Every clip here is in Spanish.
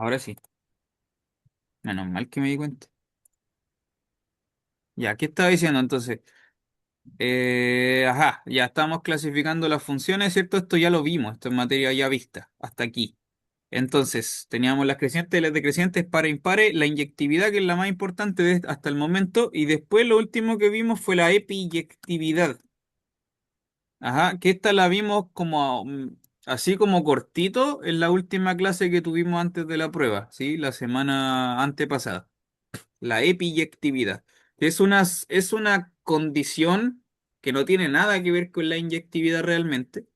Ahora sí. Menos mal que me di cuenta. Ya, ¿qué estaba diciendo entonces? Ajá, ya estamos clasificando las funciones, ¿cierto? Esto ya lo vimos, esto es materia ya vista, hasta aquí. Entonces, teníamos las crecientes y las decrecientes para impares, la inyectividad, que es la más importante hasta el momento, y después lo último que vimos fue la epiyectividad. Ajá, que esta la vimos como así como cortito en la última clase que tuvimos antes de la prueba, ¿sí? La semana antepasada. La epiyectividad. Es una condición que no tiene nada que ver con la inyectividad realmente.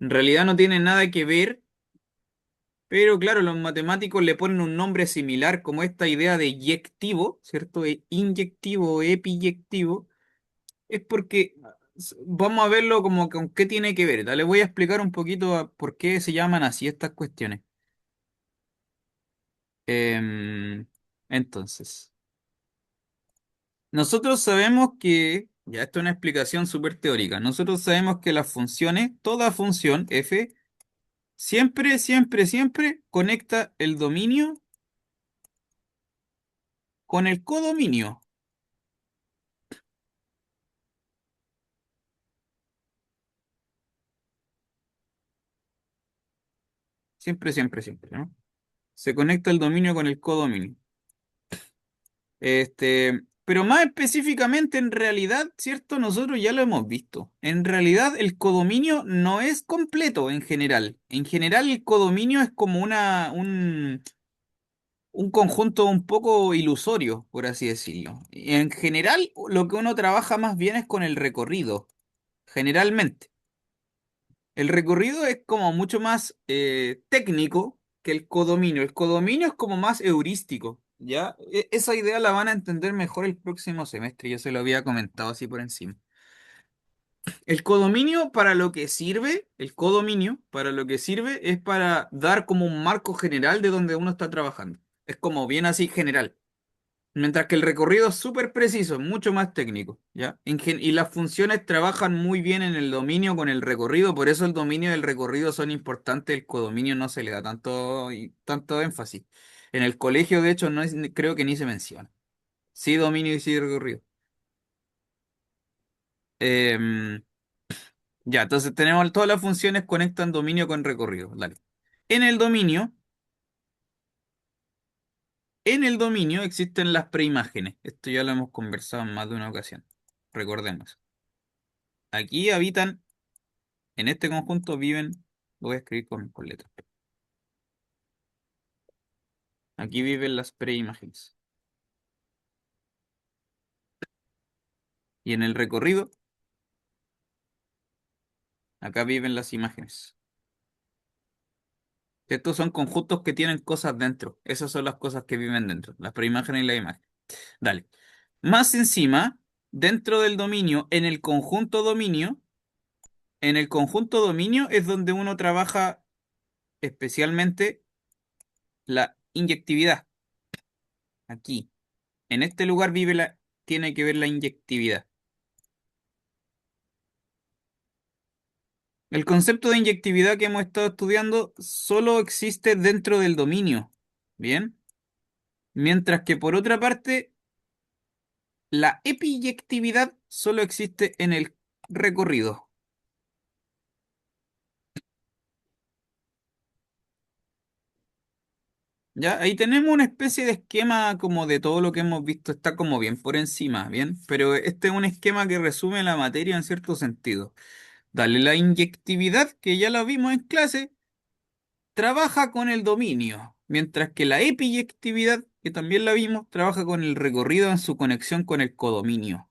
En realidad no tiene nada que ver, pero claro, los matemáticos le ponen un nombre similar como esta idea de yectivo, ¿cierto? Inyectivo o epiyectivo. Es porque vamos a verlo como con qué tiene que ver. Le voy a explicar un poquito por qué se llaman así estas cuestiones. Em, entonces. Nosotros sabemos que, ya esto es una explicación súper teórica, nosotros sabemos que las funciones, toda función f, siempre, siempre, siempre conecta el dominio con el codominio. Siempre, siempre, siempre, ¿no? Se conecta el dominio con el codominio. Pero más específicamente, en realidad, ¿cierto? Nosotros ya lo hemos visto. En realidad, el codominio no es completo en general. En general, el codominio es como un conjunto un poco ilusorio, por así decirlo. Y en general, lo que uno trabaja más bien es con el recorrido, generalmente. El recorrido es como mucho más técnico que el codominio. El codominio es como más heurístico, ¿ya? Esa idea la van a entender mejor el próximo semestre, yo se lo había comentado así por encima. El codominio para lo que sirve, el codominio para lo que sirve es para dar como un marco general de donde uno está trabajando. Es como bien así general. Mientras que el recorrido es súper preciso, es mucho más técnico, ¿ya? Y las funciones trabajan muy bien en el dominio con el recorrido, por eso el dominio y el recorrido son importantes, el codominio no se le da tanto énfasis. En el colegio, de hecho, no es, creo que ni se menciona. Sí dominio y sí recorrido. Em, ya, entonces tenemos todas las funciones conectan dominio con recorrido, dale. En el dominio, en el dominio existen las preimágenes. Esto ya lo hemos conversado en más de una ocasión. Recordemos. Aquí habitan. En este conjunto viven, lo voy a escribir con letras. Aquí viven las preimágenes. Y en el recorrido, acá viven las imágenes. Estos son conjuntos que tienen cosas dentro. Esas son las cosas que viven dentro, las preimágenes y la imagen. Dale. Más encima, dentro del dominio, en el conjunto dominio es donde uno trabaja especialmente la inyectividad. Aquí. En este lugar tiene que ver la inyectividad. El concepto de inyectividad que hemos estado estudiando solo existe dentro del dominio, ¿bien? Mientras que por otra parte, la epiyectividad solo existe en el recorrido. ¿Ya? Ahí tenemos una especie de esquema como de todo lo que hemos visto, está como bien por encima, ¿bien? Pero este es un esquema que resume la materia en cierto sentido. Dale, la inyectividad, que ya la vimos en clase, trabaja con el dominio, mientras que la epiyectividad, que también la vimos, trabaja con el recorrido en su conexión con el codominio.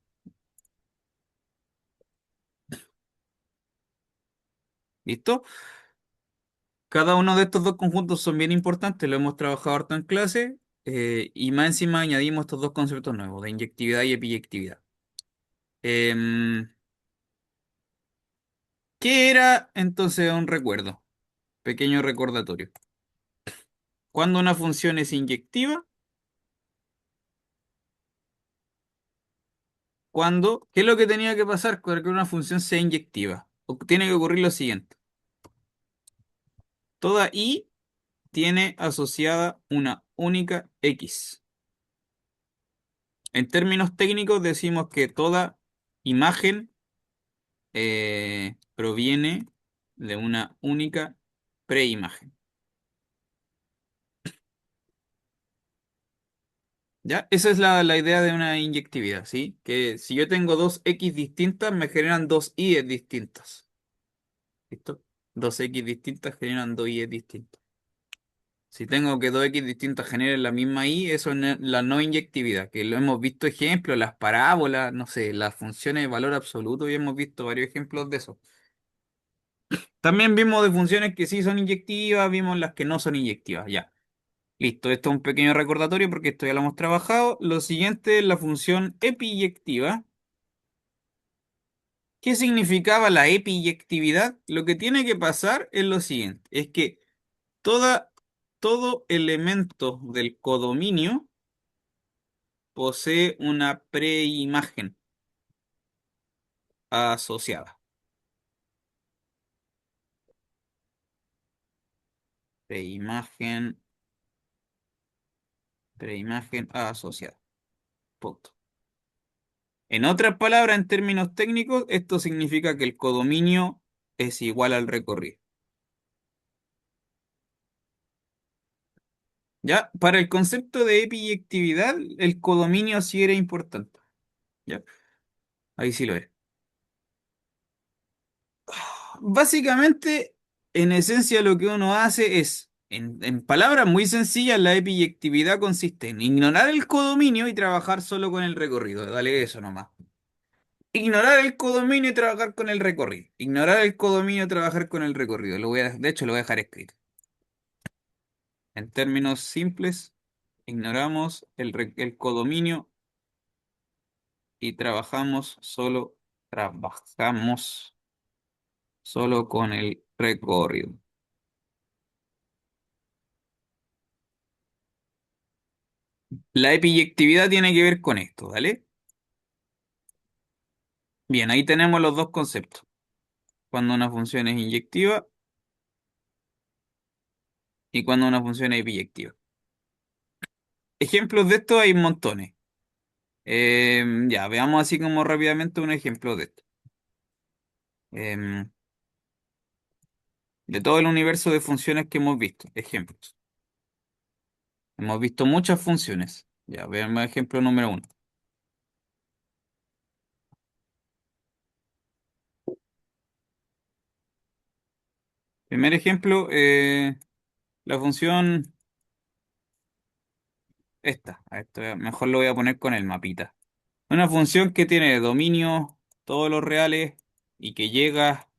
¿Listo? Cada uno de estos dos conjuntos son bien importantes, lo hemos trabajado harto en clase, y más encima añadimos estos dos conceptos nuevos, de inyectividad y epiyectividad. Em, ¿Qué era entonces un recuerdo? Pequeño recordatorio. Cuando una función es inyectiva, ¿qué es lo que tenía que pasar para que una función sea inyectiva? Tiene que ocurrir lo siguiente. Toda i tiene asociada una única X. En términos técnicos decimos que toda imagen proviene de una única preimagen. ¿Ya? Esa es la idea de una inyectividad, ¿sí? Que si yo tengo dos X distintas, me generan dos Y distintas. ¿Listo? Dos X distintas generan dos Y distintas. Si tengo que dos X distintas generen la misma Y, eso es la no inyectividad, que lo hemos visto ejemplos, las parábolas, no sé, las funciones de valor absoluto, y hemos visto varios ejemplos de eso. También vimos de funciones que sí son inyectivas, vimos las que no son inyectivas, ya. Listo, esto es un pequeño recordatorio porque esto ya lo hemos trabajado. Lo siguiente es la función epiyectiva. ¿Qué significaba la epiyectividad? Lo que tiene que pasar es lo siguiente, es que toda, todo elemento del codominio posee una preimagen asociada. Preimagen, preimagen asociada. Punto. En otras palabras, en términos técnicos, esto significa que el codominio es igual al recorrido. ¿Ya? Para el concepto de epiyectividad, el codominio sí era importante. ¿Ya? Ahí sí lo es. Básicamente, en esencia, lo que uno hace es, en palabras muy sencillas, la epiyectividad consiste en ignorar el codominio y trabajar solo con el recorrido. Dale eso nomás. Ignorar el codominio y trabajar con el recorrido. Ignorar el codominio y trabajar con el recorrido. De hecho, lo voy a dejar escrito. En términos simples, ignoramos el codominio y trabajamos solo con el recorrido. La epiyectividad tiene que ver con esto, ¿vale? Bien, ahí tenemos los dos conceptos. Cuando una función es inyectiva y cuando una función es epiyectiva. Ejemplos de esto hay montones. Ya, veamos así como rápidamente un ejemplo de esto. Em, de todo el universo de funciones que hemos visto. Ejemplos. Hemos visto muchas funciones. Ya, veamos ejemplo número uno. Primer ejemplo, la función esta. A esto mejor lo voy a poner con el mapita. Una función que tiene dominio todos los reales y que llega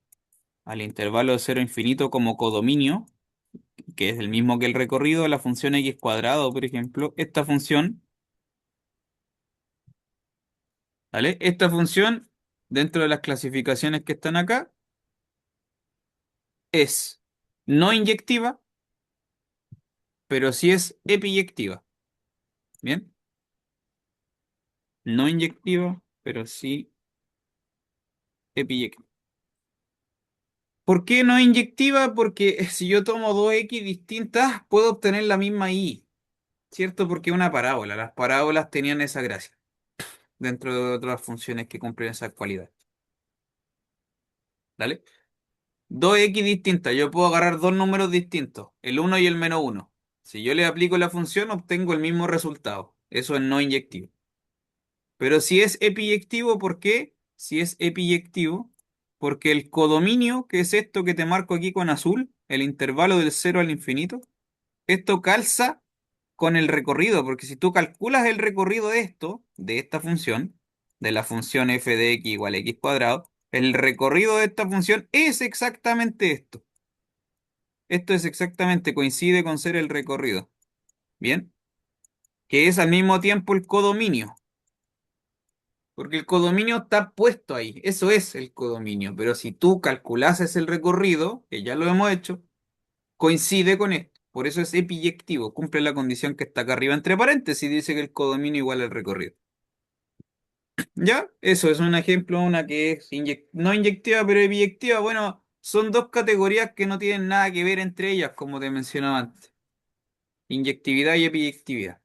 al intervalo de 0 a infinito como codominio, que es el mismo que el recorrido de la función x cuadrado, por ejemplo. Esta función, ¿vale? Esta función, dentro de las clasificaciones que están acá, es no inyectiva, pero sí es epiyectiva. ¿Bien? No inyectiva, pero sí epiyectiva. ¿Por qué no inyectiva? Porque si yo tomo dos X distintas, puedo obtener la misma Y, ¿cierto? Porque es una parábola. Las parábolas tenían esa gracia dentro de otras funciones que cumplen esa cualidad. ¿Vale? Dos X distintas. Yo puedo agarrar dos números distintos, el uno y el menos uno. Si yo le aplico la función, obtengo el mismo resultado. Eso es no inyectivo. Pero si es epiyectivo, ¿por qué? Si es epiyectivo, porque el codominio, que es esto que te marco aquí con azul, el intervalo del cero al infinito, esto calza con el recorrido, porque si tú calculas el recorrido de esto, de esta función, de la función f de x igual a x cuadrado, el recorrido de esta función es exactamente esto. Esto es exactamente, coincide con ser el recorrido. ¿Bien? Que es al mismo tiempo el codominio. Porque el codominio está puesto ahí, eso es el codominio, pero si tú calculases el recorrido, que ya lo hemos hecho, coincide con esto, por eso es epiyectivo, cumple la condición que está acá arriba entre paréntesis, dice que el codominio igual al recorrido. ¿Ya? Eso es un ejemplo, una que es no inyectiva, pero epiyectiva. Bueno, son dos categorías que no tienen nada que ver entre ellas, como te mencionaba antes. Inyectividad y epiyectividad.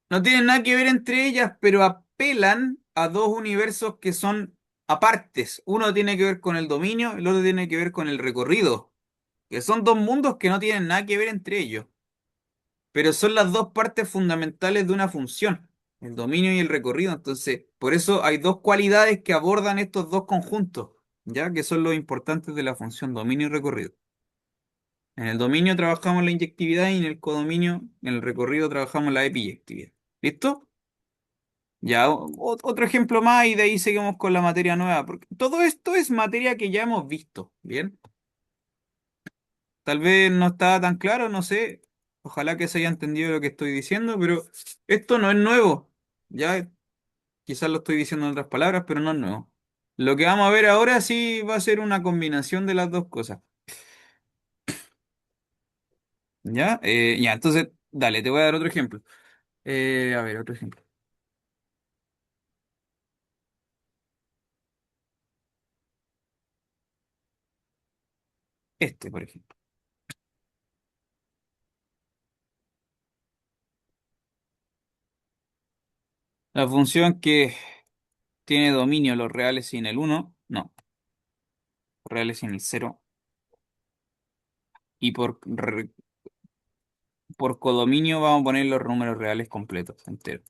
No tienen nada que ver entre ellas, pero apelan a dos universos que son apartes. Uno tiene que ver con el dominio, el otro tiene que ver con el recorrido, que son dos mundos que no tienen nada que ver entre ellos, pero son las dos partes fundamentales de una función, el dominio y el recorrido. Entonces, por eso hay dos cualidades que abordan estos dos conjuntos, ya que son los importantes de la función dominio y recorrido. En el dominio trabajamos la inyectividad y en el codominio, en el recorrido trabajamos la epiyectividad. ¿Listo? Ya, otro ejemplo más y de ahí seguimos con la materia nueva, porque todo esto es materia que ya hemos visto, ¿bien? Tal vez no estaba tan claro, no sé, ojalá que se haya entendido lo que estoy diciendo, pero esto no es nuevo, ya quizás lo estoy diciendo en otras palabras, pero no es nuevo. Lo que vamos a ver ahora sí va a ser una combinación de las dos cosas, ¿ya? Ya, entonces, dale, te voy a dar otro ejemplo. A ver, otro ejemplo. Este, por ejemplo. La función que tiene dominio los reales sin el uno no, reales sin el cero y por codominio vamos a poner los números reales completos, enteros.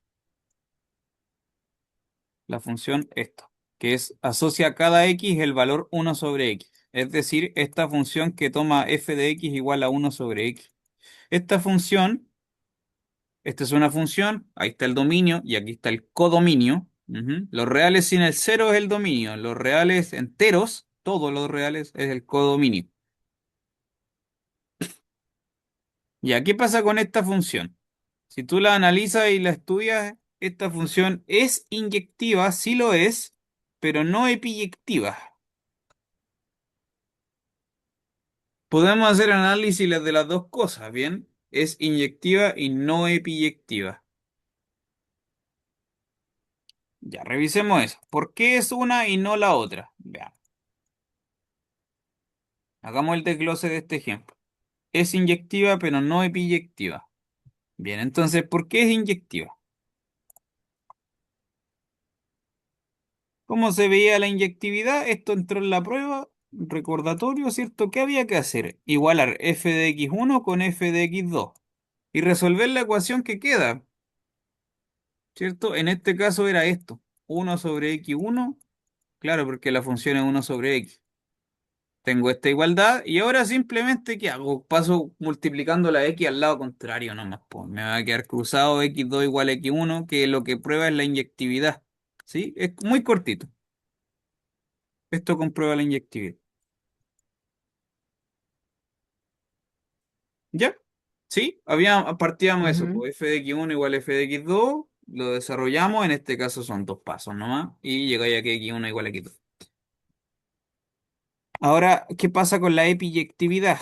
La función esto, que es asocia a cada x el valor uno sobre x. Es decir, esta función que toma f de x igual a uno sobre x. Esta función, esta es una función, ahí está el dominio y aquí está el codominio. Ujú. Los reales sin el cero es el dominio, los reales enteros, todos los reales es el codominio. Ya, ¿qué pasa con esta función? Si tú la analizas y la estudias, esta función es inyectiva, sí lo es, pero no epiyectiva. Podemos hacer análisis de las dos cosas, ¿bien? Es inyectiva y no epiyectiva. Ya, revisemos eso. ¿Por qué es una y no la otra? Veamos. Hagamos el desglose de este ejemplo. Es inyectiva, pero no epiyectiva. Bien, entonces, ¿por qué es inyectiva? ¿Cómo se veía la inyectividad? Esto entró en la prueba. Recordatorio, ¿cierto? ¿Qué había que hacer? Igualar f de x1 con f de x2 y resolver la ecuación que queda, ¿cierto? En este caso era esto, uno sobre x1, claro, porque la función es uno sobre x. Tengo esta igualdad y ahora simplemente, ¿qué hago? Paso multiplicando la x al lado contrario nomás, pues. Me va a quedar cruzado x2 igual a x1, que lo que prueba es la inyectividad, ¿sí? Es muy cortito. Esto comprueba la inyectividad. ¿Ya? ¿Sí? Partíamos de eso, Ujú. pues f de x1 igual a f de x2, lo desarrollamos, en este caso son dos pasos nomás, y llegáis a que x1 igual a x2. Ahora, ¿qué pasa con la epiyectividad?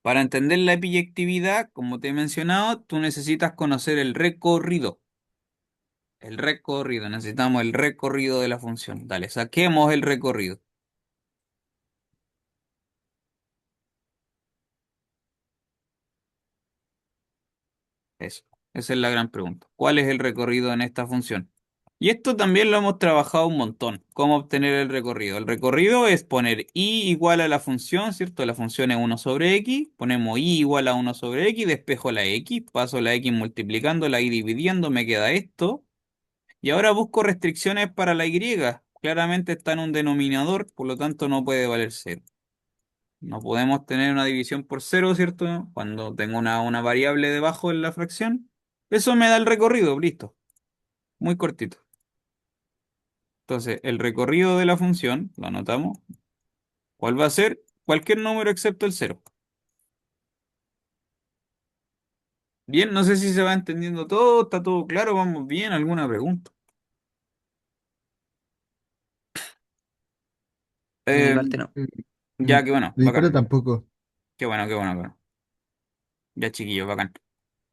Para entender la epiyectividad, como te he mencionado, tú necesitas conocer el recorrido. El recorrido, necesitamos el recorrido de la función. Dale, saquemos el recorrido. Eso, esa es la gran pregunta. ¿Cuál es el recorrido en esta función? Y esto también lo hemos trabajado un montón. ¿Cómo obtener el recorrido? El recorrido es poner y igual a la función, ¿cierto? La función es uno sobre x. Ponemos y igual a uno sobre x, despejo la x, paso la x multiplicándola y dividiendo, me queda esto. Y ahora busco restricciones para la y. Claramente está en un denominador, por lo tanto no puede valer cero. No podemos tener una división por cero, ¿cierto? Cuando tengo una variable debajo en la fracción. Eso me da el recorrido, listo. Muy cortito. Entonces, el recorrido de la función, lo anotamos. ¿Cuál va a ser? Cualquier número excepto el cero. Bien, no sé si se va entendiendo todo, está todo claro, vamos bien, ¿alguna pregunta? De mi Eh, parte no. Mm, mm, ya, qué bueno, De mi parte bacán. tampoco. Qué bueno, qué bueno, qué bueno. Ya, chiquillos, bacán.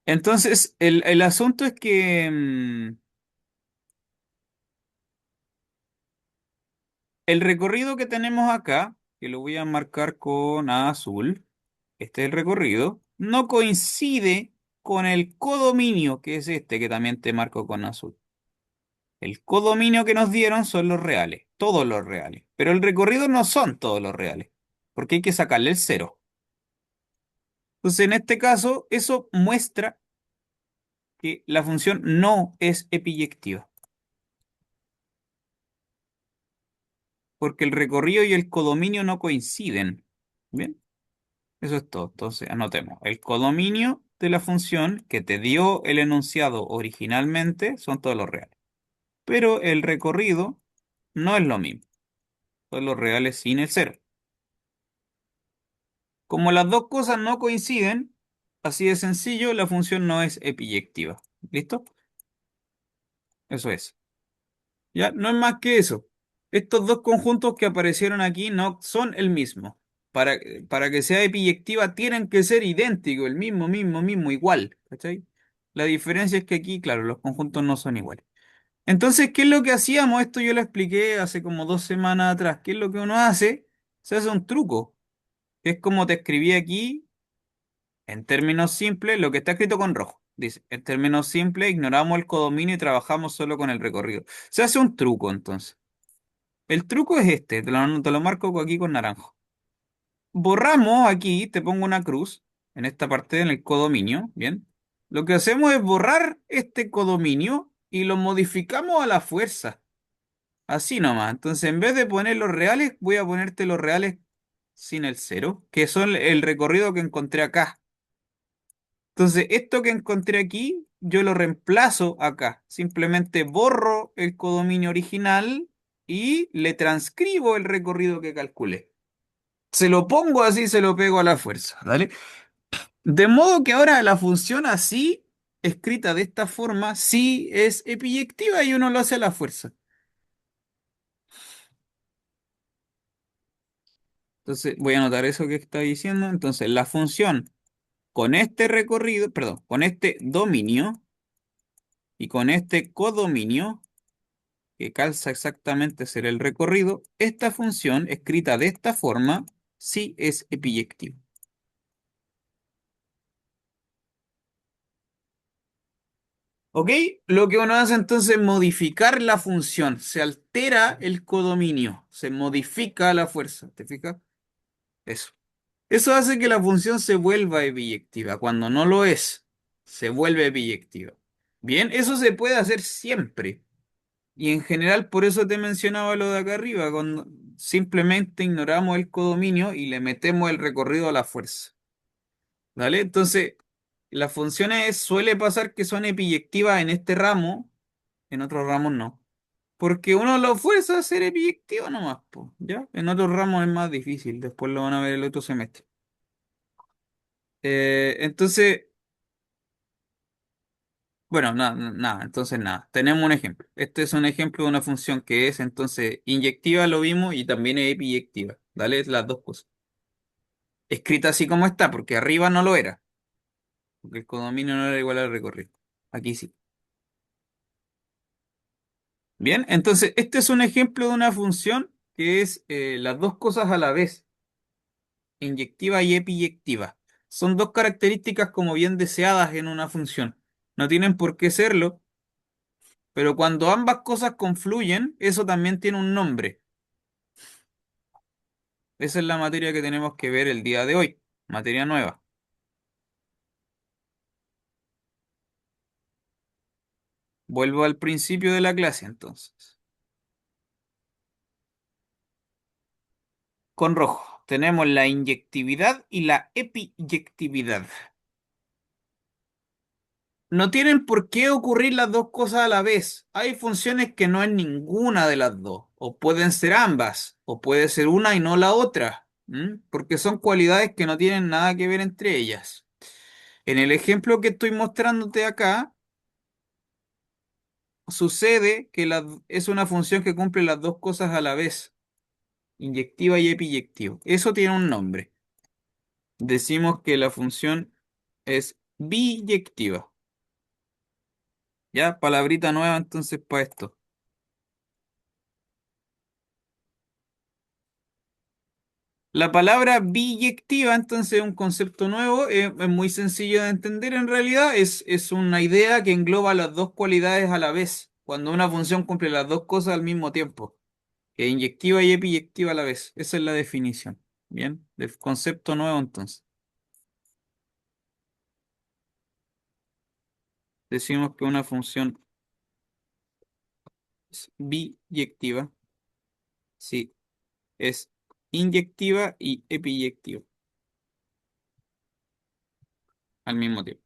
Entonces, el asunto es que el recorrido que tenemos acá que lo voy a marcar con azul, este es el recorrido, no coincide con el codominio, que es este que también te marco con azul. El codominio que nos dieron son los reales, todos los reales, pero el recorrido no son todos los reales, porque hay que sacarle el cero. Entonces, en este caso, eso muestra que la función no es epiyectiva, porque el recorrido y el codominio no coinciden. ¿Bien? Eso es todo. Entonces, anotemos. El codominio de la función que te dio el enunciado originalmente son todos los reales. Pero el recorrido no es lo mismo. Son los reales sin el cero. Como las dos cosas no coinciden, así de sencillo, la función no es epiyectiva. ¿Listo? Eso es. Ya, no es más que eso. Estos dos conjuntos que aparecieron aquí no son el mismo. Para, para que sea epiyectiva tienen que ser idénticos, el mismo, igual. ¿Cachai? La diferencia es que aquí, claro, los conjuntos no son iguales. Entonces, ¿qué es lo que hacíamos? Esto yo lo expliqué hace como 2 semanas atrás. ¿Qué es lo que uno hace? Se hace un truco. Es como te escribí aquí, en términos simples, lo que está escrito con rojo. Dice, en términos simples, ignoramos el codominio y trabajamos solo con el recorrido. Se hace un truco entonces. El truco es este, te lo marco aquí con naranjo. Borramos aquí, te pongo una cruz, en esta parte, en el codominio, ¿bien? Lo que hacemos es borrar este codominio y lo modificamos a la fuerza. Así nomás. Entonces, en vez de poner los reales, voy a ponerte los reales sin el cero, que son el recorrido que encontré acá. Entonces, esto que encontré aquí, yo lo reemplazo acá. Simplemente borro el codominio original y le transcribo el recorrido que calculé. Se lo pongo así, se lo pego a la fuerza, ¿vale? De modo que ahora la función así, escrita de esta forma, sí es epiyectiva y uno lo hace a la fuerza. Entonces, voy a anotar eso que está diciendo. Entonces, la función con este recorrido, perdón, con este dominio y con este codominio, que calza exactamente ser el recorrido, esta función escrita de esta forma sí es epiyectiva. ¿Ok? Lo que uno hace entonces es modificar la función. Se altera el codominio, se modifica la fuerza. ¿Te fijas? Eso. Eso hace que la función se vuelva biyectiva. Cuando no lo es, se vuelve biyectiva. Bien, eso se puede hacer siempre. Y en general, por eso te mencionaba lo de acá arriba, cuando simplemente ignoramos el codominio y le metemos el recorrido a la fuerza. ¿Vale? Entonces, las funciones suele pasar que son epiyectivas en este ramo, en otros ramos no. Porque uno lo fuerza a ser epiyectivo nomás, po, ¿ya? En otros ramos es más difícil, después lo van a ver el otro semestre. Entonces, bueno, nada, nada, entonces nada. Tenemos un ejemplo. Este es un ejemplo de una función que es entonces inyectiva, lo vimos, y también es epiyectiva. Dale las dos cosas. Escrita así como está, porque arriba no lo era, porque el codominio no era igual al recorrido. Aquí sí. Bien, entonces este es un ejemplo de una función que es las dos cosas a la vez, inyectiva y epiyectiva. Son dos características como bien deseadas en una función. No tienen por qué serlo, pero cuando ambas cosas confluyen, eso también tiene un nombre. Esa es la materia que tenemos que ver el día de hoy, materia nueva. Vuelvo al principio de la clase entonces. Con rojo tenemos la inyectividad y la epiyectividad. No tienen por qué ocurrir las dos cosas a la vez. Hay funciones que no es ninguna de las dos, o pueden ser ambas, o puede ser una y no la otra, porque son cualidades que no tienen nada que ver entre ellas. En el ejemplo que estoy mostrándote acá, sucede que es una función que cumple las dos cosas a la vez, inyectiva y epiyectiva. Eso tiene un nombre. Decimos que la función es biyectiva. Ya, palabrita nueva entonces para esto. La palabra biyectiva, entonces, es un concepto nuevo, es muy sencillo de entender en realidad, es una idea que engloba las dos cualidades a la vez, cuando una función cumple las dos cosas al mismo tiempo, que es inyectiva y epiyectiva a la vez. Esa es la definición. Bien, del concepto nuevo entonces. Decimos que una función es biyectiva, sí, es inyectiva y epiyectiva al mismo tiempo.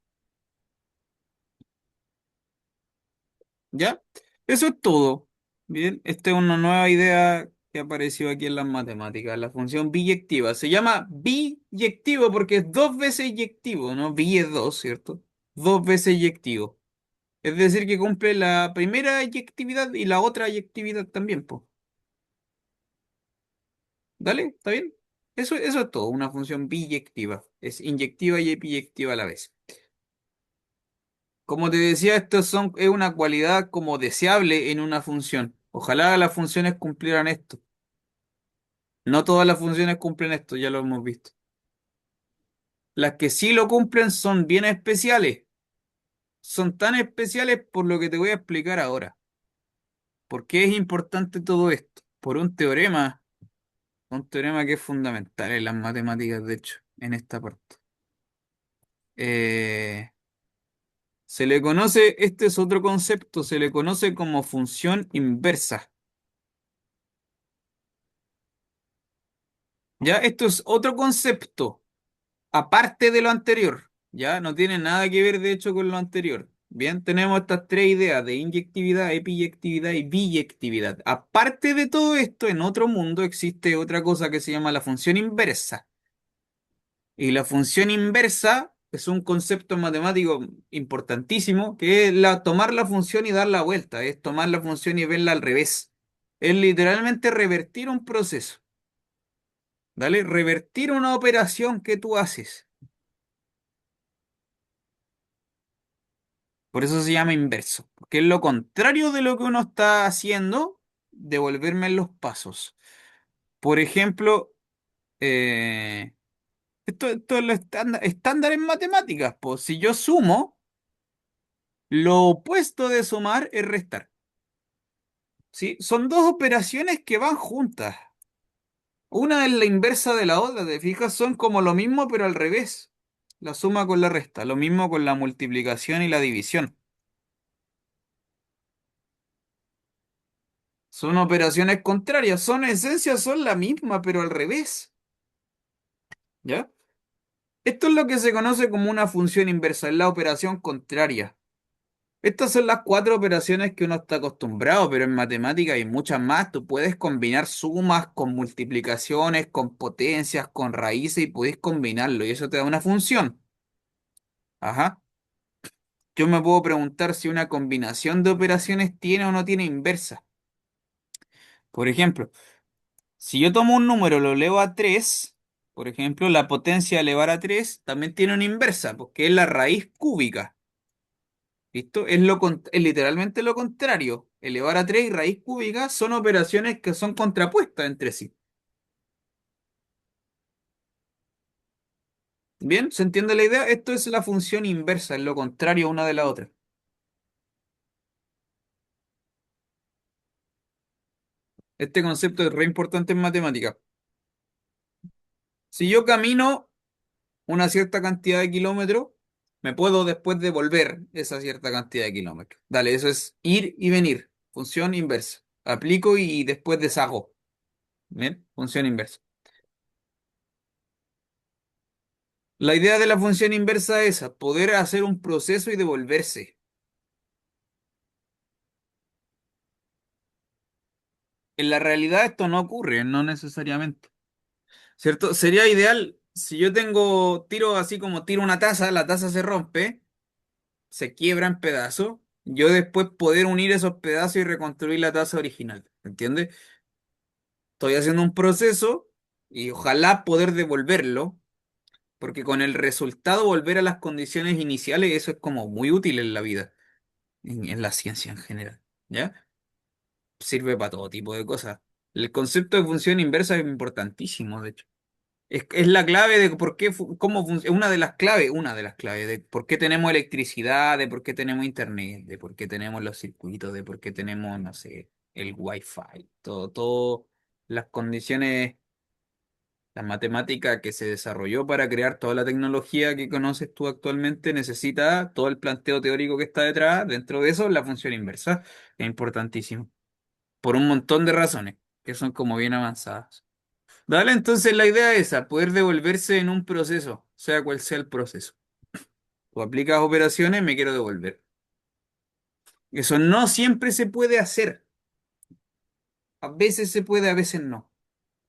¿Ya? Eso es todo. Bien, esta es una nueva idea que apareció aquí en las matemáticas, la función biyectiva. Se llama biyectivo porque es dos veces yectivo, ¿no? Bi es dos, ¿cierto? Dos veces yectivo. Es decir, que cumple la primera yectividad y la otra yectividad también, pues. ¿Dale? ¿Está bien? Eso es todo, una función biyectiva. Es inyectiva y epiyectiva a la vez. Como te decía, es una cualidad como deseable en una función. Ojalá las funciones cumplieran esto. No todas las funciones cumplen esto, ya lo hemos visto. Las que sí lo cumplen son bien especiales. Son tan especiales por lo que te voy a explicar ahora. ¿Por qué es importante todo esto? Por un teorema que es fundamental en las matemáticas, de hecho, en esta parte. Eh, este es otro concepto, se le conoce como función inversa. Ya, esto es otro concepto, aparte de lo anterior. Ya, no tiene nada que ver, de hecho, con lo anterior. Bien, tenemos estas tres ideas de inyectividad, epiyectividad y biyectividad. Aparte de todo esto, en otro mundo existe otra cosa que se llama la función inversa. Y la función inversa es un concepto matemático importantísimo, que es tomar la función y dar la vuelta, es tomar la función y verla al revés. Es literalmente revertir un proceso, ¿vale? Revertir una operación que tú haces. Por eso se llama inverso, porque es lo contrario de lo que uno está haciendo, devolverme los pasos. Por ejemplo, eh, esto es lo estándar en matemáticas, pues si yo sumo, lo opuesto de sumar es restar. ¿Sí? Son dos operaciones que van juntas. Una es la inversa de la otra, ¿te fijas? Son como lo mismo, pero al revés. La suma con la resta, lo mismo con la multiplicación y la división. Son operaciones contrarias, son en esencia, son la misma, pero al revés. ¿Ya? Esto es lo que se conoce como una función inversa, es la operación contraria. Estas son las cuatro operaciones que uno está acostumbrado, pero en matemática hay muchas más. Tú puedes combinar sumas con multiplicaciones, con potencias, con raíces y puedes combinarlo y eso te da una función. Ajá. Yo me puedo preguntar si una combinación de operaciones tiene o no tiene inversa. Por ejemplo, si yo tomo un número, lo elevo a 3, por ejemplo, la potencia de elevar a 3 también tiene una inversa, porque es la raíz cúbica. ¿Listo? Es literalmente lo contrario. Elevar a 3 y raíz cúbica son operaciones que son contrapuestas entre sí. ¿Bien? ¿Se entiende la idea? Esto es la función inversa, es lo contrario una de la otra. Este concepto es re importante en matemática. Si yo camino una cierta cantidad de kilómetros, me puedo después devolver esa cierta cantidad de kilómetros. Dale, eso es ir y venir. Función inversa. Aplico y después deshago. ¿Bien? Función inversa. La idea de la función inversa es esa, poder hacer un proceso y devolverse. En la realidad esto no ocurre, no necesariamente. ¿Cierto? Sería ideal si yo tiro así como tiro una taza, la taza se rompe, se quiebra en pedazos, yo después poder unir esos pedazos y reconstruir la taza original. ¿Entiendes? Estoy haciendo un proceso y ojalá poder devolverlo, porque con el resultado volver a las condiciones iniciales, eso es como muy útil en la vida, en la ciencia en general. ¿Ya? Sirve para todo tipo de cosas. El concepto de función inversa es importantísimo, de hecho. Es la clave de por qué, cómo funciona, una de las claves de por qué tenemos electricidad, de por qué tenemos internet, de por qué tenemos los circuitos, de por qué tenemos, no sé, el wifi, todo las condiciones, la matemática que se desarrolló para crear toda la tecnología que conoces tú actualmente necesita todo el planteo teórico que está detrás. Dentro de eso, la función inversa es importantísimo, por un montón de razones que son como bien avanzadas. Dale, entonces la idea es esa, poder devolverse en un proceso, sea cual sea el proceso. Tú aplicas operaciones, me quiero devolver. Eso no siempre se puede hacer. A veces se puede, a veces no.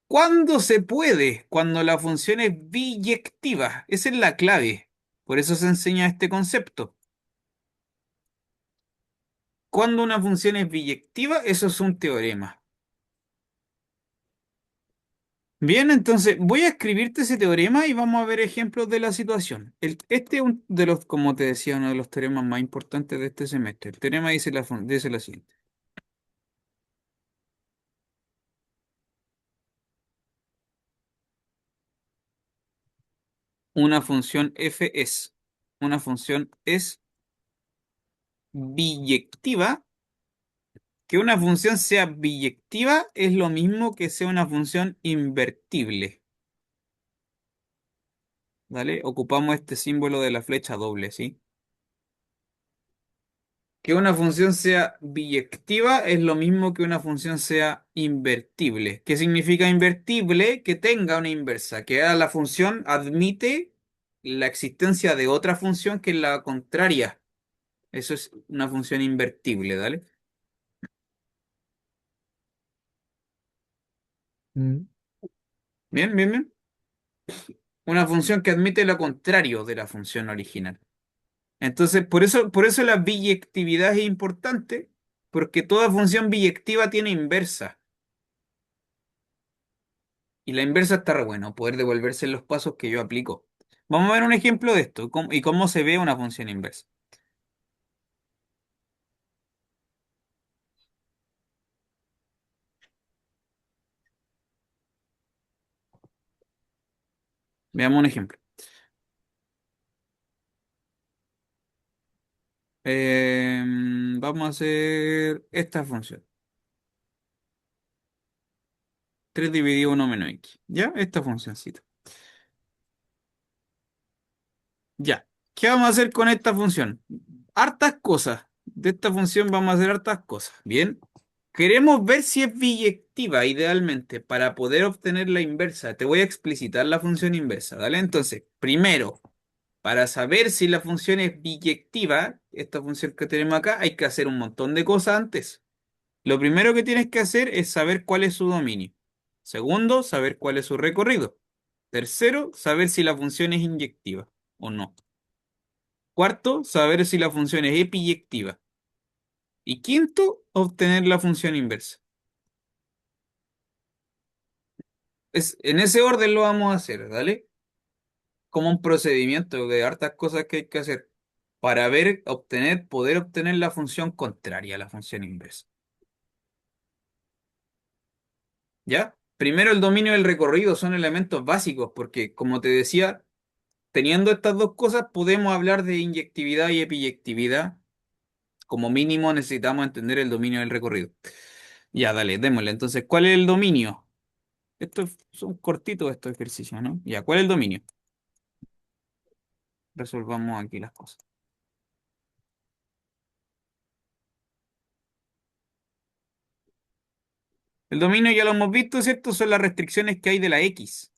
¿Cuándo se puede? Cuando la función es biyectiva. Esa es la clave. Por eso se enseña este concepto. Cuando una función es biyectiva, eso es un teorema. Bien, entonces voy a escribirte ese teorema y vamos a ver ejemplos de la situación. Este es uno de los, como te decía, uno de los teoremas más importantes de este semestre. El teorema dice lo siguiente. Una función f una función es biyectiva. Que una función sea biyectiva es lo mismo que sea una función invertible. ¿Vale? Ocupamos este símbolo de la flecha doble, ¿sí? Que una función sea biyectiva es lo mismo que una función sea invertible. ¿Qué significa invertible? Que tenga una inversa, que a la función admite la existencia de otra función que es la contraria. Eso es una función invertible, ¿vale? Mm. Bien, bien, bien. Una función que admite lo contrario de la función original. Entonces, por eso la biyectividad es importante, porque toda función biyectiva tiene inversa. Y la inversa está re bueno, poder devolverse en los pasos que yo aplico. Vamos a ver un ejemplo de esto y cómo se ve una función inversa. Veamos un ejemplo. Vamos a hacer esta función. 3 dividido uno menos x. ¿Ya? Esta funcióncita. Ya. ¿Qué vamos a hacer con esta función? Hartas cosas. De esta función vamos a hacer hartas cosas. Bien. Queremos ver si es biyectiva, idealmente, para poder obtener la inversa. Te voy a explicitar la función inversa, ¿vale? Entonces, primero, para saber si la función es biyectiva, esta función que tenemos acá, hay que hacer un montón de cosas antes. Lo primero que tienes que hacer es saber cuál es su dominio. Segundo, saber cuál es su recorrido. Tercero, saber si la función es inyectiva o no. Cuarto, saber si la función es epiyectiva. Y quinto, obtener la función inversa. En ese orden lo vamos a hacer, ¿vale? Como un procedimiento de hartas cosas que hay que hacer para poder obtener la función contraria a la función inversa. ¿Ya? Primero, el dominio del recorrido son elementos básicos, porque como te decía, teniendo estas dos cosas podemos hablar de inyectividad y epiyectividad. Como mínimo necesitamos entender el dominio del recorrido. Ya, dale, démosle. Entonces, ¿cuál es el dominio? Son cortitos estos ejercicios, ¿no? Ya, ¿cuál es el dominio? Resolvamos aquí las cosas. El dominio ya lo hemos visto, ¿cierto? Son las restricciones que hay de la X.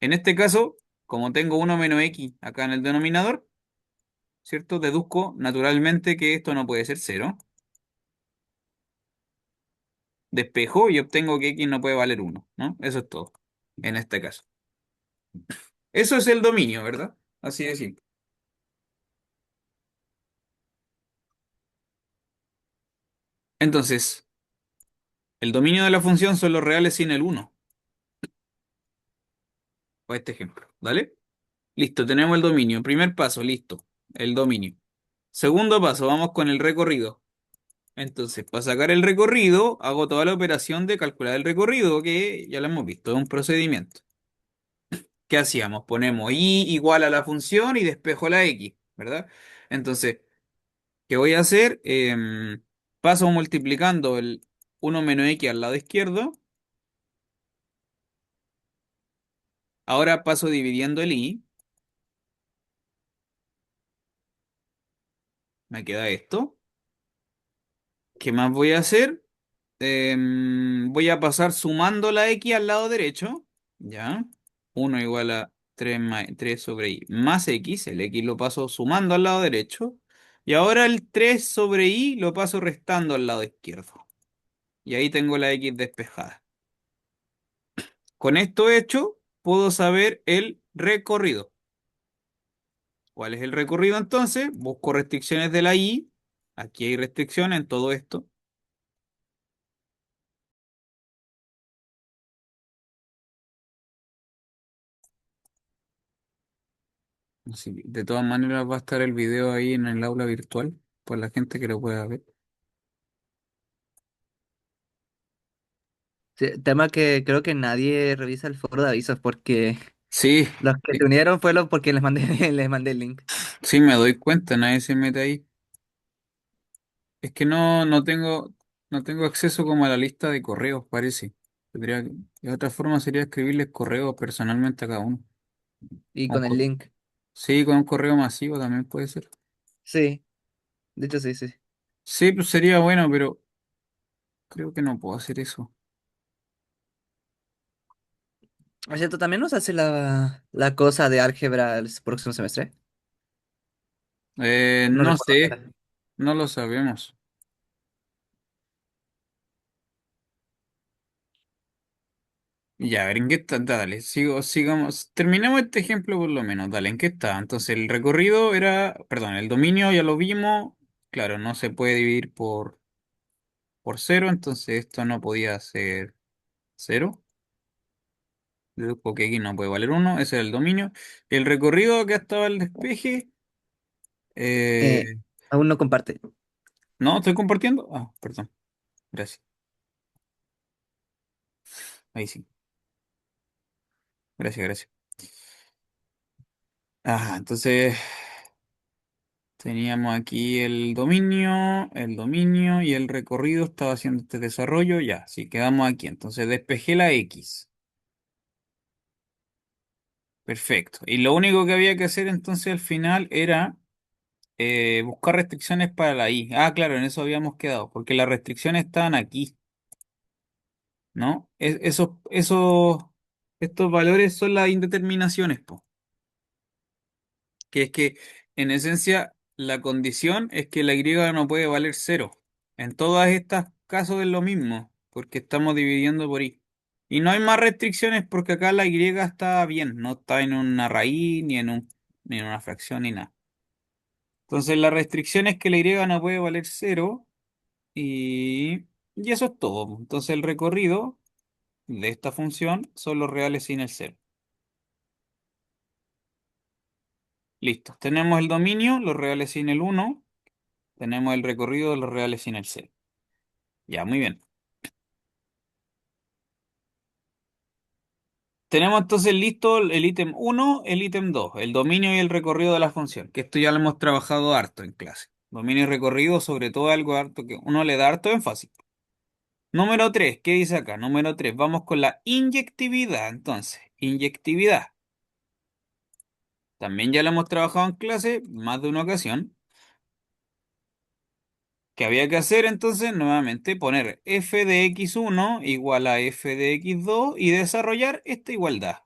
En este caso, como tengo 1 menos X acá en el denominador, ¿cierto? Deduzco naturalmente que esto no puede ser cero. Despejo y obtengo que X no puede valer uno, ¿no? Eso es todo, en este caso. Eso es el dominio, ¿verdad? Así de simple. Entonces, el dominio de la función son los reales sin el uno, o este ejemplo, ¿vale? Listo, tenemos el dominio. Primer paso, listo, el dominio. Segundo paso, vamos con el recorrido. Entonces, para sacar el recorrido, hago toda la operación de calcular el recorrido, que ya lo hemos visto, es un procedimiento. ¿Qué hacíamos? Ponemos y igual a la función y despejo la x, ¿verdad? Entonces, ¿qué voy a hacer? Paso multiplicando el uno menos x al lado izquierdo. Ahora paso dividiendo el y. Me queda esto. ¿Qué más voy a hacer? Voy a pasar sumando la x al lado derecho. ¿Ya? Uno igual a 3 sobre y más x. El x lo paso sumando al lado derecho. Y ahora el 3 sobre y lo paso restando al lado izquierdo. Y ahí tengo la x despejada. Con esto hecho, puedo saber el recorrido. ¿Cuál es el recorrido entonces? Busco restricciones de la y. Aquí hay restricciones en todo esto. Sí, de todas maneras va a estar el video ahí en el aula virtual por la gente que lo pueda ver. Sí, tema que creo que nadie revisa el foro de avisos porque Sí, los que se sí, unieron fue los porque les mandé, les mandé el link. sí, me doy cuenta, nadie se mete ahí. Es que no tengo acceso como a la lista de correos, parece. De otra forma sería escribirles correos personalmente a cada uno. Y Con con el cor- link. Sí, con un correo masivo también puede ser. Sí, de hecho sí, sí. Sí, pues sería bueno, pero creo que no puedo hacer eso. Por cierto, también nos hace la cosa de álgebra el próximo semestre. No No recuerdo. sé, no lo sabemos. Ya, a ver, ¿en qué está? Dale, sigamos. Terminemos este ejemplo por lo menos. Dale, ¿en qué está? Entonces, el recorrido era, perdón, el dominio ya lo vimos. Claro, no se puede dividir por cero, entonces esto no podía ser cero. Deduzco que aquí no puede valer uno, ese era el dominio. El recorrido acá estaba el despeje. Eh, Eh, aún no comparte. no, estoy compartiendo. Ah, perdón, gracias. Ahí sí, gracias, gracias. Entonces teníamos aquí el dominio y el recorrido estaba haciendo este desarrollo. Ya, sí, quedamos aquí. Entonces despejé la X. Perfecto. Y lo único que había que hacer entonces al final era buscar restricciones para la Y. Ah, claro, en eso habíamos quedado, porque las restricciones estaban aquí, ¿no? Estos valores son las indeterminaciones, po. Que es que en esencia la condición es que la Y no puede valer cero. En todas estas casos es lo mismo, porque estamos dividiendo por Y. Y no hay más restricciones porque acá la Y está bien, no está en una raíz, ni en una fracción, ni nada. Entonces la restricción es que la Y no puede valer cero y eso es todo. Entonces el recorrido de esta función son los reales sin el cero. Listo. Tenemos el dominio, los reales sin el uno. Tenemos el recorrido de los reales sin el cero. Ya, muy bien. Tenemos entonces listo el ítem uno, el ítem 2, el dominio y el recorrido de la función, que esto ya lo hemos trabajado harto en clase. Dominio y recorrido, sobre todo algo harto que uno le da harto énfasis. Número 3, ¿qué dice acá? Número 3, vamos con la inyectividad. Entonces, inyectividad. También ya lo hemos trabajado en clase más de una ocasión. ¿Qué había que hacer entonces? Nuevamente poner f de x1 igual a f de x2 y desarrollar esta igualdad.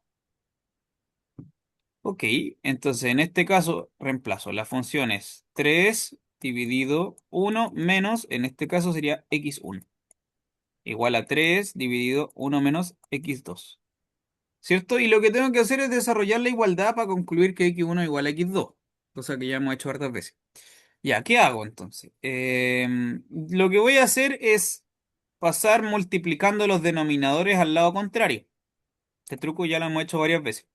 Ok, entonces en este caso reemplazo las funciones 3 dividido uno menos, en este caso sería x1, igual a 3 dividido uno menos x2. ¿Cierto? Y lo que tengo que hacer es desarrollar la igualdad para concluir que x1 igual a x2, cosa que ya hemos hecho hartas veces. Ya, ¿qué hago entonces? Lo que voy a hacer es pasar multiplicando los denominadores al lado contrario. Este truco ya lo hemos hecho varias veces.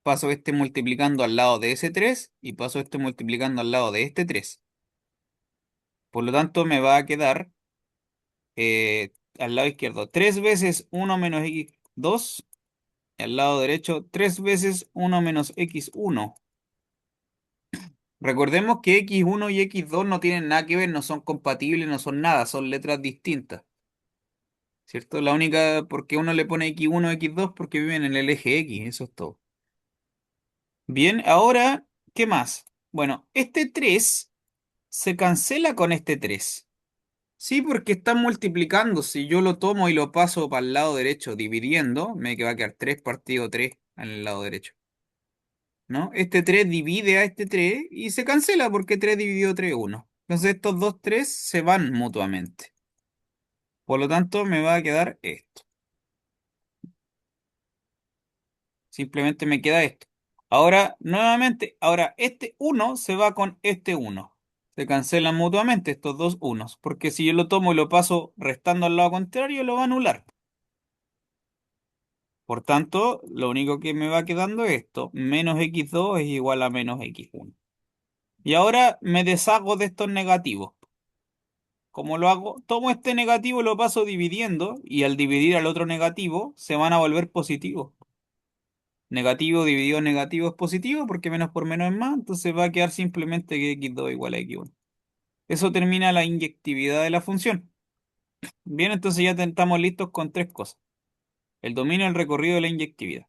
Paso este multiplicando al lado de ese 3 y paso este multiplicando al lado de este 3. Por lo tanto, me va a quedar al lado izquierdo 3 veces uno menos x2 y al lado derecho 3 veces uno menos x1. Recordemos que x1 y x2 no tienen nada que ver, no son compatibles, no son nada, son letras distintas, ¿cierto? La única, porque uno le pone x1 x2 porque viven en el eje X, eso es todo. Bien, ahora, ¿qué más? Bueno, este 3 se cancela con este 3. Sí, porque están multiplicando. Si yo lo tomo y lo paso para el lado derecho dividiendo, me va a quedar 3 partido 3 en el lado derecho, ¿no? Este 3 divide a este 3 y se cancela porque 3 dividido 3 es 1. Entonces estos dos 3 se van mutuamente. Por lo tanto, me va a quedar esto. Simplemente me queda esto. Ahora, nuevamente, ahora este uno se va con este uno. Se cancelan mutuamente estos dos unos, porque si yo lo tomo y lo paso restando al lado contrario, lo va a anular. Por tanto, lo único que me va quedando es esto. Menos x2 es igual a menos x1. Y ahora me deshago de estos negativos. ¿Cómo lo hago? Tomo este negativo y lo paso dividiendo, y al dividir al otro negativo, se van a volver positivos. Negativo dividido negativo es positivo porque menos por menos es más, entonces va a quedar simplemente que x2 igual a x1. Eso termina la inyectividad de la función. Bien, entonces ya estamos listos con tres cosas. El dominio, el recorrido y la inyectividad.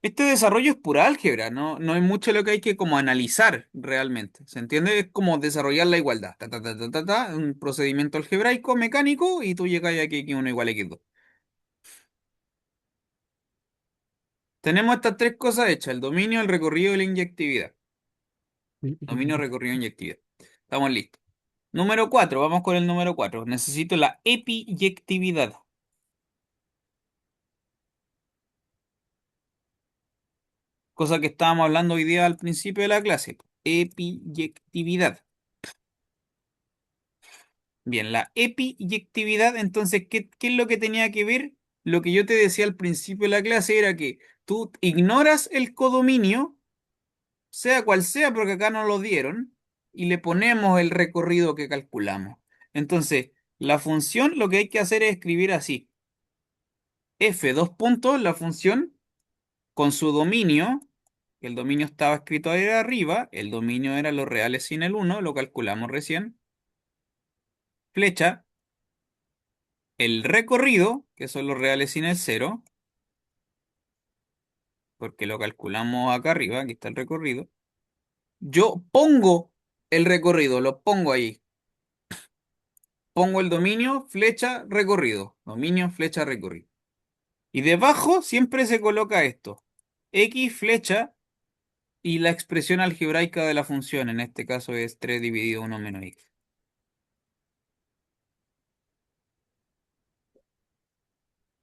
Este desarrollo es pura álgebra, no hay mucho lo que hay que como analizar realmente. ¿Se entiende? Es como desarrollar la igualdad. Ta, ta, ta, ta, ta, ta, un procedimiento algebraico, mecánico, y tú llegas a que x1 igual a x2. Tenemos estas tres cosas hechas, el dominio, el recorrido y la inyectividad. Dominio, recorrido, inyectividad. Estamos listos. Número 4, vamos con el número 4. Necesito la epiyectividad, cosa que estábamos hablando hoy día al principio de la clase. Epiyectividad. Bien, la epiyectividad, entonces, ¿qué es lo que tenía que ver? Lo que yo te decía al principio de la clase era que tú ignoras el codominio, sea cual sea, porque acá no lo dieron, y le ponemos el recorrido que calculamos. Entonces, la función lo que hay que hacer es escribir así. F dos puntos, la función con su dominio, el dominio estaba escrito ahí arriba, el dominio era los reales sin el uno, lo calculamos recién, flecha, el recorrido, que son los reales sin el cero, porque lo calculamos acá arriba, aquí está el recorrido. Yo pongo el recorrido, lo pongo ahí. Pongo el dominio, flecha, recorrido. Dominio, flecha, recorrido. Y debajo siempre se coloca esto. X, flecha, y la expresión algebraica de la función. En este caso es 3 dividido uno menos x.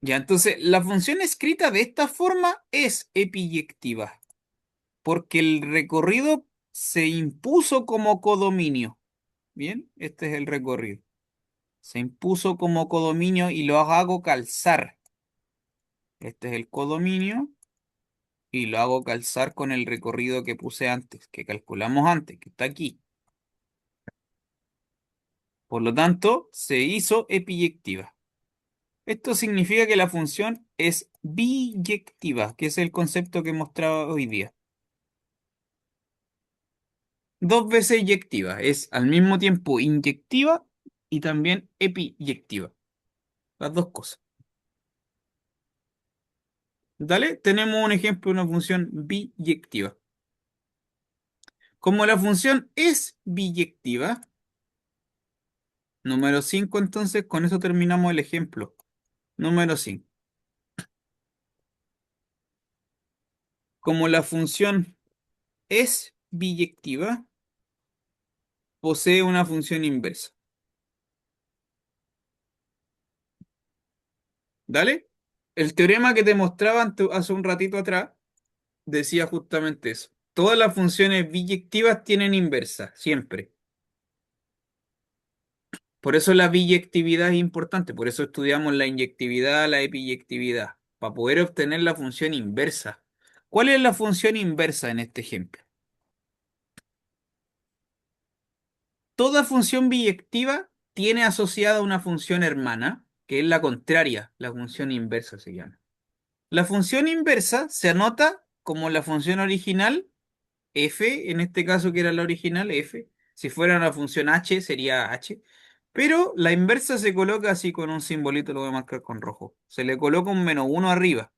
Ya, entonces, la función escrita de esta forma es epiyectiva, porque el recorrido se impuso como codominio. Bien, este es el recorrido. Se impuso como codominio y lo hago calzar. Este es el codominio y lo hago calzar con el recorrido que puse antes, que calculamos antes, que está aquí. Por lo tanto, se hizo epiyectiva. Esto significa que la función es biyectiva, que es el concepto que mostraba hoy día. Dos veces inyectiva, es al mismo tiempo inyectiva y también epiyectiva. Las dos cosas. Dale, tenemos un ejemplo de una función biyectiva. Como la función es biyectiva, número 5, entonces con eso terminamos el ejemplo. Número 5. Como la función es biyectiva, posee una función inversa. ¿Dale? El teorema que te mostraba hace un ratito atrás decía justamente eso. Todas las funciones biyectivas tienen inversa, siempre. Por eso la biyectividad es importante, por eso estudiamos la inyectividad, la epiyectividad, para poder obtener la función inversa. ¿Cuál es la función inversa en este ejemplo? Toda función biyectiva tiene asociada una función hermana, que es la contraria, la función inversa se llama. La función inversa se anota como la función original, f, en este caso que era la original, f. Si fuera una función h, sería h. Pero la inversa se coloca así con un simbolito, lo voy a marcar con rojo. Se le coloca un -1 arriba,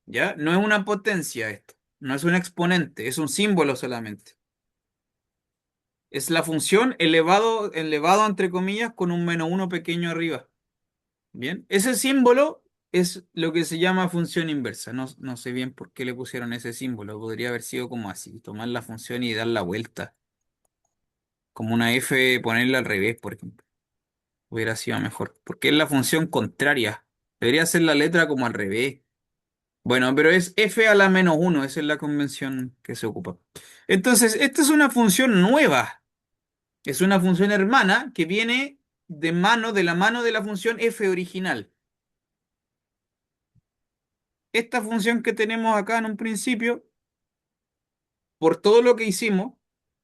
¿ya? No es una potencia esto, no es un exponente, es un símbolo solamente. Es la función elevado entre comillas con un -1 pequeño arriba. Bien, ese símbolo es lo que se llama función inversa. No, no sé bien por qué le pusieron ese símbolo. Podría haber sido como así, tomar la función y dar la vuelta. Como una f, ponerla al revés, por ejemplo. Hubiera sido mejor. Porque es la función contraria. Debería ser la letra como al revés. Bueno, pero es f a la -1. Esa es la convención que se ocupa. Entonces, esta es una función nueva. Es una función hermana que viene de la mano de la función f original. Esta función que tenemos acá en un principio, por todo lo que hicimos,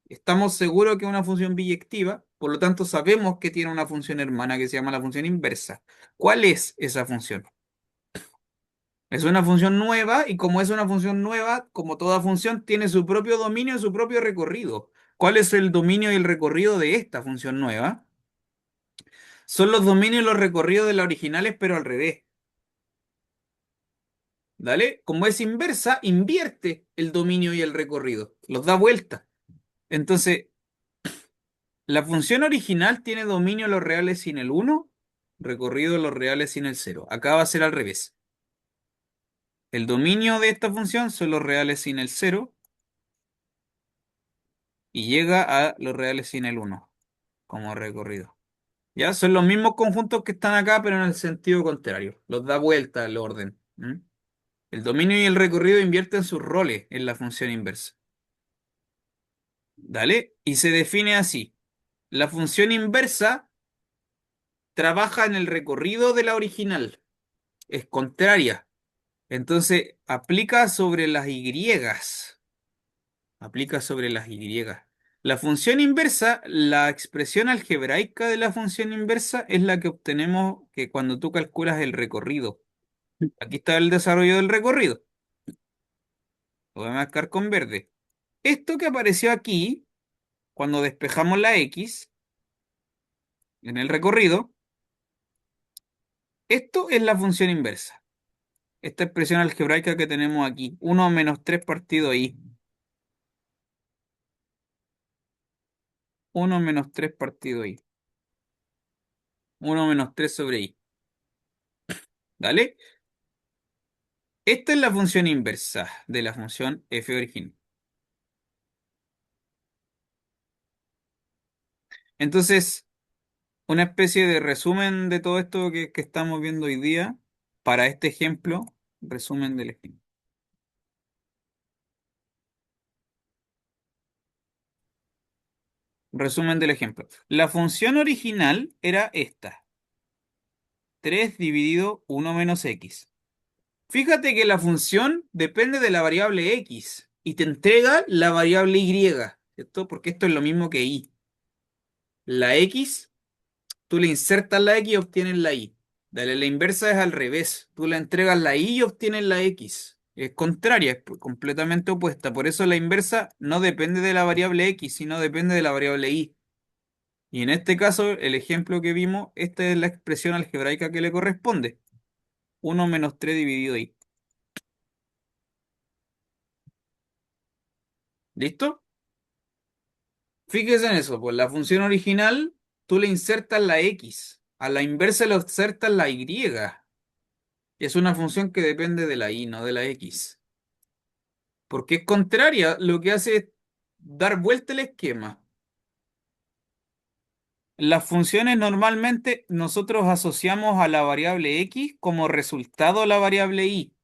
estamos seguros que es una función biyectiva, por lo tanto sabemos que tiene una función hermana que se llama la función inversa. ¿Cuál es esa función? Es una función nueva y como es una función nueva, como toda función, tiene su propio dominio y su propio recorrido. ¿Cuál es el dominio y el recorrido de esta función nueva? Son los dominios y los recorridos de las originales, pero al revés. ¿Dale? Como es inversa, invierte el dominio y el recorrido, los da vuelta. Entonces, la función original tiene dominio los reales sin el 1, recorrido los reales sin el 0. Acá va a ser al revés. El dominio de esta función son los reales sin el 0 y llega a los reales sin el 1 como recorrido. ¿Ya? Son los mismos conjuntos que están acá, pero en el sentido contrario. Los da vuelta el orden. ¿Mm? El dominio y el recorrido invierten sus roles en la función inversa. ¿Dale? Y se define así. La función inversa trabaja en el recorrido de la original. Es contraria. Entonces, aplica sobre las Y. Aplica sobre las Y. La función inversa, la expresión algebraica de la función inversa es la que obtenemos que cuando tú calculas el recorrido. Aquí está el desarrollo del recorrido. Lo voy a marcar con verde. Esto que apareció aquí, cuando despejamos la X en el recorrido, esto es la función inversa. Esta expresión algebraica que tenemos aquí, 1 menos 3 partido I. 1 menos 3 partido I. 1 menos 3 sobre I. ¿Dale? Esta es la función inversa de la función f original. Entonces, una especie de resumen de todo esto que estamos viendo hoy día, para este ejemplo, resumen del ejemplo. Resumen del ejemplo. La función original era esta. 3 dividido 1 menos x. Fíjate que la función depende de la variable x y te entrega la variable y, ¿cierto? Porque esto es lo mismo que y. La x, tú le insertas la x y obtienes la y. Dale, la inversa es al revés. Tú le entregas la y y obtienes la x. Es contraria, es completamente opuesta. Por eso la inversa no depende de la variable x, sino depende de la variable y. Y en este caso, el ejemplo que vimos, esta es la expresión algebraica que le corresponde. 1 menos 3 dividido y. ¿Listo? Fíjese en eso, pues la función original tú le insertas la x, a la inversa le insertas la y. Es una función que depende de la y, no de la x. Porque es contraria, lo que hace es dar vuelta el esquema. Las funciones normalmente nosotros asociamos a la variable x como resultado a la variable y.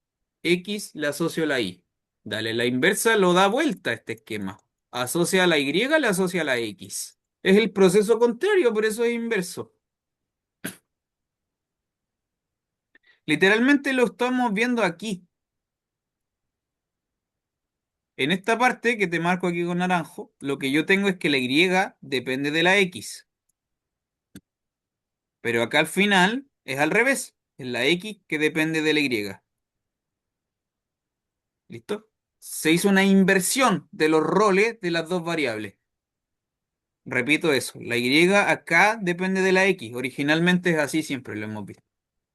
X le asocio a la y. Dale, la inversa lo da vuelta a este esquema. Asocia a la y, le asocia a la x. Es el proceso contrario, por eso es inverso. Literalmente lo estamos viendo aquí. En esta parte que te marco aquí con naranjo, lo que yo tengo es que la Y depende de la X. Pero acá al final es al revés. Es la X que depende de la Y. ¿Listo? Se hizo una inversión de los roles de las dos variables. Repito eso. La Y acá depende de la X. Originalmente es así, siempre lo hemos visto.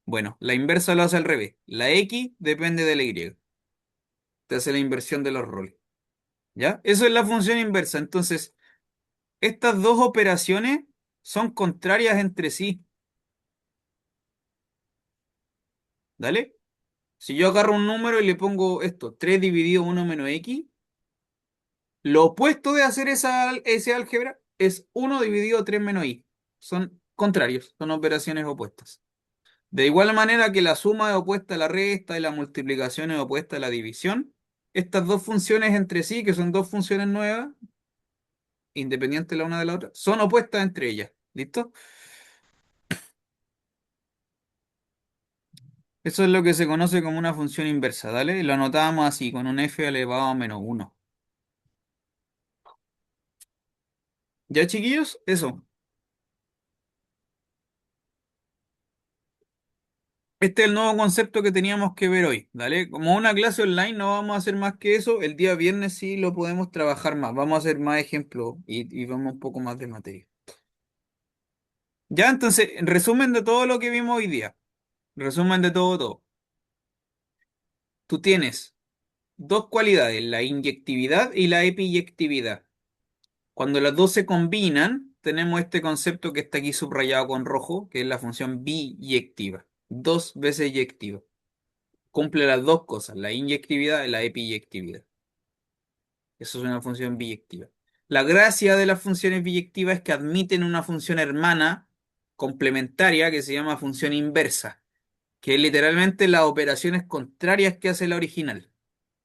Bueno, la inversa lo hace al revés. La X depende de la Y. Te hace la inversión de los roles. ¿Ya? Eso es la función inversa. Entonces, estas dos operaciones son contrarias entre sí. ¿Dale? Si yo agarro un número y le pongo esto, 3 dividido uno menos X, lo opuesto de hacer ese álgebra es uno dividido 3 menos Y. Son contrarios, son operaciones opuestas. De igual manera que la suma es opuesta a la resta y la multiplicación es opuesta a la división, estas dos funciones entre sí, que son dos funciones nuevas, independientes la una de la otra, son opuestas entre ellas. ¿Listo? Eso es lo que se conoce como una función inversa, ¿dale? Lo anotábamos así, con un f elevado a menos uno. ¿Ya, chiquillos? Eso. Este es el nuevo concepto que teníamos que ver hoy, ¿vale? Como una clase online no vamos a hacer más que eso, el día viernes sí lo podemos trabajar más, vamos a hacer más ejemplos y vamos un poco más de materia. Ya, entonces, en resumen de todo lo que vimos hoy día, resumen de todo. Tú tienes dos cualidades, la inyectividad y la epiyectividad. Cuando las dos se combinan, tenemos este concepto que está aquí subrayado con rojo, que es la función biyectiva, dos veces yectiva. Cumple las dos cosas, la inyectividad y la epiyectividad. Eso es una función biyectiva. La gracia de las funciones biyectivas es que admiten una función hermana complementaria que se llama función inversa, que es literalmente las operaciones contrarias que hace la original.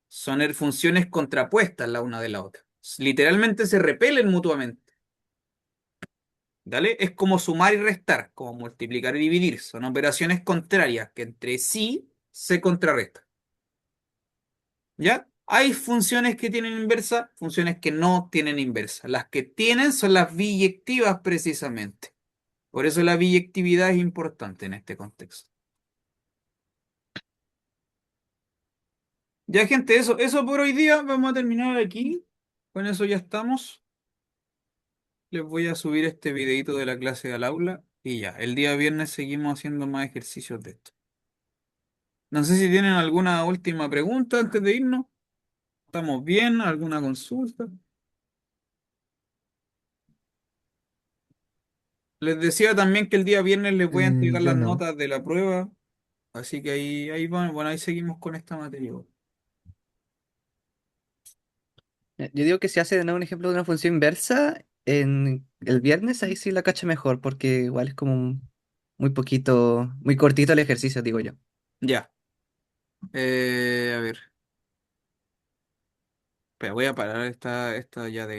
Son funciones contrapuestas la una de la otra. Literalmente se repelen mutuamente. ¿Dale? Es como sumar y restar, como multiplicar y dividir. Son operaciones contrarias que entre sí se contrarrestan. ¿Ya? Hay funciones que tienen inversa, funciones que no tienen inversa. Las que tienen son las biyectivas precisamente. Por eso la biyectividad es importante en este contexto. Ya, gente, eso por hoy día. Vamos a terminar aquí. Con eso ya estamos. Les voy a subir este videito de la clase al aula y ya. El día viernes seguimos haciendo más ejercicios de esto. No sé si tienen alguna última pregunta antes de irnos. ¿Estamos bien? ¿Alguna consulta? Les decía también que el día viernes les voy a entregar Yo las no. notas de la prueba, así que ahí bueno, ahí seguimos con esta materia. Yo digo que si hace de nuevo un ejemplo de una función inversa en el viernes, ahí sí la cacha mejor, porque igual es como muy poquito, muy cortito el ejercicio, digo yo. Ya, a ver, espera, voy a parar esta ya de